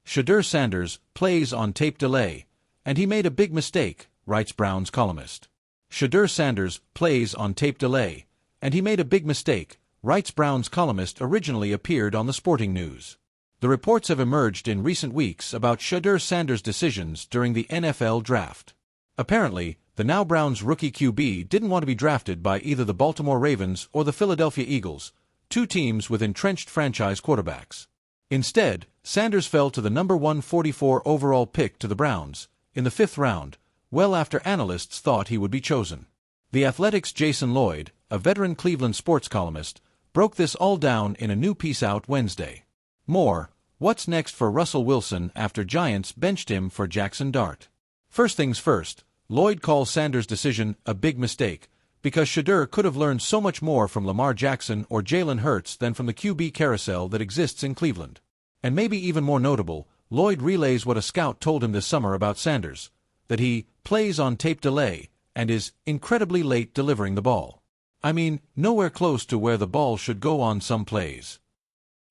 Shedeur Sanders plays on tape delay, and he made a big mistake, writes Browns columnist. Shedeur Sanders plays on tape delay, and he made a big mistake, writes Browns columnist originally appeared on the Sporting News. The reports have emerged in recent weeks about Shedeur Sanders' decisions during the NFL draft. Apparently, the now Browns rookie QB didn't want to be drafted by either the Baltimore Ravens or the Philadelphia Eagles, two teams with entrenched franchise quarterbacks. Instead, Sanders fell to the number 144 overall pick to the Browns, in the 5th round, well after analysts thought he would be chosen. The Athletic's Jason Lloyd, a veteran Cleveland sports columnist, broke this all down in a new piece out Wednesday. More, what's next for Russell Wilson after Giants benched him for Jackson Dart? First things first, Lloyd calls Sanders' decision a big mistake, because Shedeur could have learned so much more from Lamar Jackson or Jalen Hurts than from the QB carousel that exists in Cleveland. And maybe even more notable, Lloyd relays what a scout told him this summer about Sanders, that he plays on tape delay and is incredibly late delivering the ball. I mean, nowhere close to where the ball should go on some plays.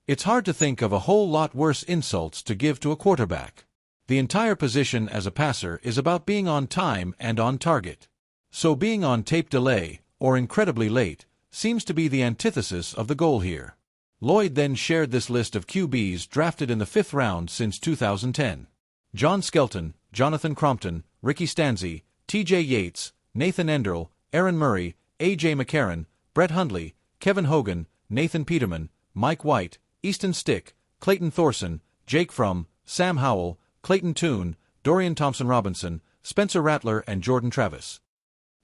It's hard to think of a whole lot worse insults to give to a quarterback. The entire position as a passer is about being on time and on target. So being on tape delay, or incredibly late, seems to be the antithesis of the goal here. Lloyd then shared this list of QBs drafted in the 5th round since 2010. John Skelton, Jonathan Crompton, Ricky Stanzi, T.J. Yates, Nathan Enderle, Aaron Murray, A.J. McCarron, Brett Hundley, Kevin Hogan, Nathan Peterman, Mike White, Easton Stick, Clayton Thorson, Jake Fromm, Sam Howell, Clayton Tune, Dorian Thompson-Robinson, Spencer Rattler and Jordan Travis.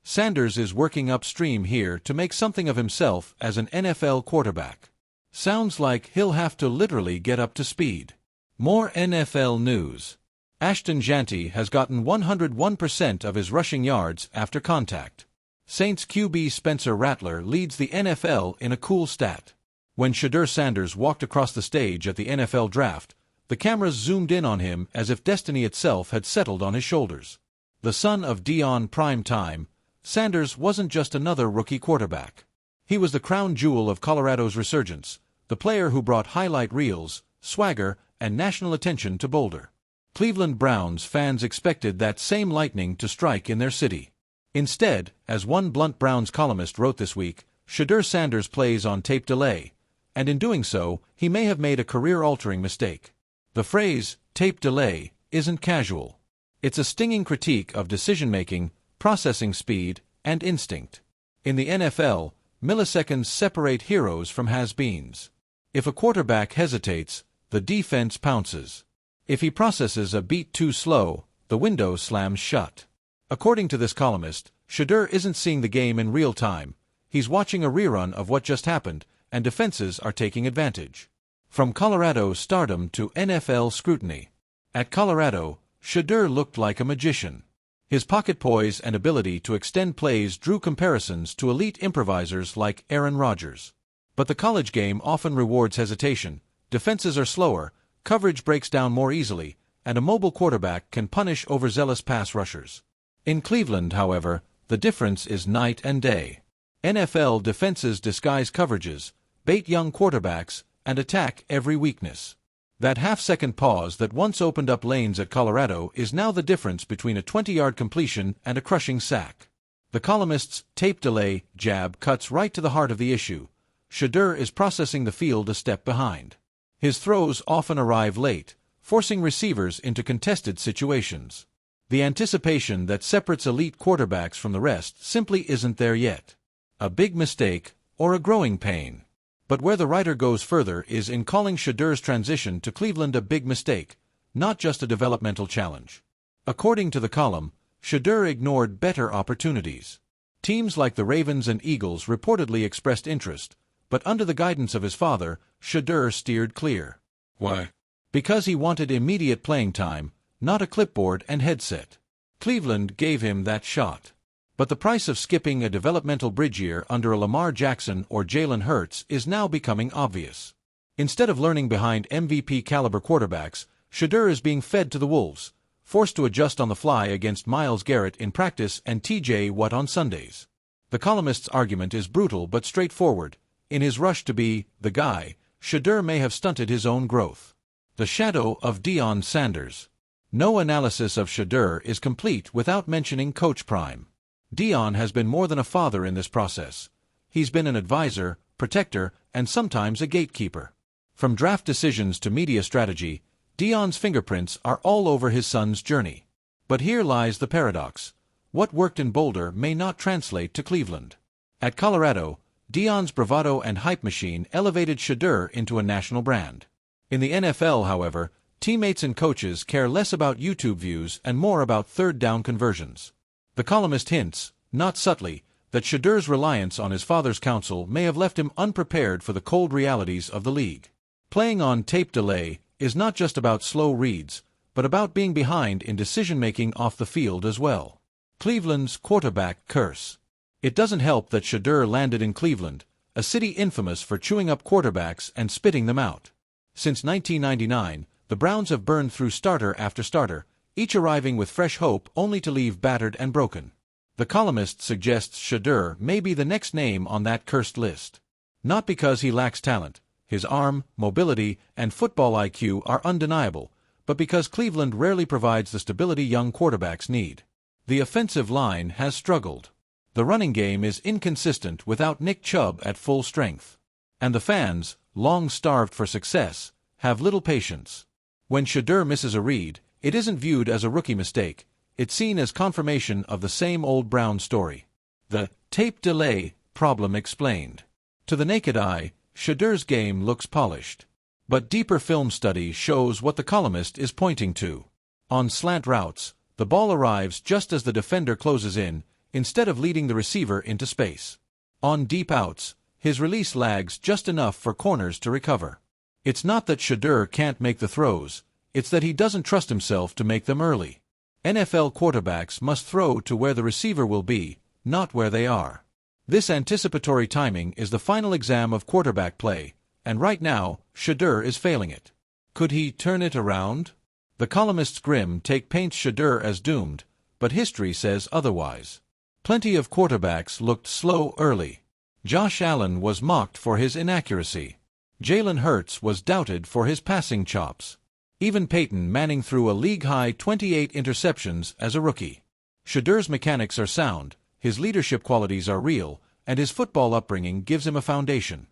Sanders is working upstream here to make something of himself as an NFL quarterback. Sounds like he'll have to literally get up to speed. More NFL news. Ashton Jeanty has gotten 101% of his rushing yards after contact. Saints QB Spencer Rattler leads the NFL in a cool stat. When Shedeur Sanders walked across the stage at the NFL draft, the cameras zoomed in on him as if destiny itself had settled on his shoulders. The son of Dion Prime Time, Sanders wasn't just another rookie quarterback. He was the crown jewel of Colorado's resurgence, the player who brought highlight reels, swagger, and national attention to Boulder. Cleveland Browns fans expected that same lightning to strike in their city. Instead, as one blunt Browns columnist wrote this week, Shedeur Sanders plays on tape delay, and in doing so, he may have made a career-altering mistake. The phrase, tape delay, isn't casual. It's a stinging critique of decision-making, processing speed, and instinct. In the NFL, milliseconds separate heroes from has-beens. If a quarterback hesitates, the defense pounces. If he processes a beat too slow, the window slams shut. According to this columnist, Shedeur isn't seeing the game in real time. He's watching a rerun of what just happened, and defenses are taking advantage. From Colorado stardom to NFL scrutiny. At Colorado, Shedeur looked like a magician. His pocket poise and ability to extend plays drew comparisons to elite improvisers like Aaron Rodgers. But the college game often rewards hesitation, defenses are slower, coverage breaks down more easily, and a mobile quarterback can punish overzealous pass rushers. In Cleveland, however, the difference is night and day. NFL defenses disguise coverages, bait young quarterbacks, and attack every weakness. That half-second pause that once opened up lanes at Colorado is now the difference between a 20-yard completion and a crushing sack. The columnist's tape delay jab cuts right to the heart of the issue. Shedeur is processing the field a step behind. His throws often arrive late, forcing receivers into contested situations. The anticipation that separates elite quarterbacks from the rest simply isn't there yet. A big mistake, or a growing pain. But where the writer goes further is in calling Shedeur's transition to Cleveland a big mistake, not just a developmental challenge. According to the column, Shedeur ignored better opportunities. Teams like the Ravens and Eagles reportedly expressed interest, but under the guidance of his father, Shedeur steered clear. Why? Because he wanted immediate playing time, not a clipboard and headset. Cleveland gave him that shot. But the price of skipping a developmental bridge year under a Lamar Jackson or Jalen Hurts is now becoming obvious. Instead of learning behind MVP-caliber quarterbacks, Shedeur is being fed to the wolves, forced to adjust on the fly against Myles Garrett in practice and T.J. Watt on Sundays. The columnist's argument is brutal but straightforward. In his rush to be the guy, Shedeur may have stunted his own growth. The shadow of Deion Sanders. No analysis of Shedeur is complete without mentioning Coach Prime. Deion has been more than a father in this process. He's been an advisor, protector, and sometimes a gatekeeper. From draft decisions to media strategy, Deion's fingerprints are all over his son's journey. But here lies the paradox. What worked in Boulder may not translate to Cleveland. At Colorado, Deion's bravado and hype machine elevated Shedeur into a national brand. In the NFL, however, teammates and coaches care less about YouTube views and more about third down conversions. The columnist hints, not subtly, that Shedeur's reliance on his father's counsel may have left him unprepared for the cold realities of the league. Playing on tape delay is not just about slow reads, but about being behind in decision-making off the field as well. Cleveland's quarterback curse. It doesn't help that Shedeur landed in Cleveland, a city infamous for chewing up quarterbacks and spitting them out. Since 1999, the Browns have burned through starter after starter, each arriving with fresh hope only to leave battered and broken. The columnist suggests Shedeur may be the next name on that cursed list. Not because he lacks talent. His arm, mobility, and football IQ are undeniable, but because Cleveland rarely provides the stability young quarterbacks need. The offensive line has struggled. The running game is inconsistent without Nick Chubb at full strength. And the fans, long starved for success, have little patience. When Shedeur misses a read, it isn't viewed as a rookie mistake. It's seen as confirmation of the same old Brown story. The tape delay problem explained. To the naked eye, Shedeur's game looks polished. But deeper film study shows what the columnist is pointing to. On slant routes, the ball arrives just as the defender closes in, instead of leading the receiver into space. On deep outs, his release lags just enough for corners to recover. It's not that Shedeur can't make the throws, it's that he doesn't trust himself to make them early. NFL quarterbacks must throw to where the receiver will be, not where they are. This anticipatory timing is the final exam of quarterback play, and right now, Shedeur is failing it. Could he turn it around? The columnist's grim take paints Shedeur as doomed, but history says otherwise. Plenty of quarterbacks looked slow early. Josh Allen was mocked for his inaccuracy. Jalen Hurts was doubted for his passing chops. Even Peyton Manning threw a league-high 28 interceptions as a rookie. Shedeur's mechanics are sound, his leadership qualities are real, and his football upbringing gives him a foundation.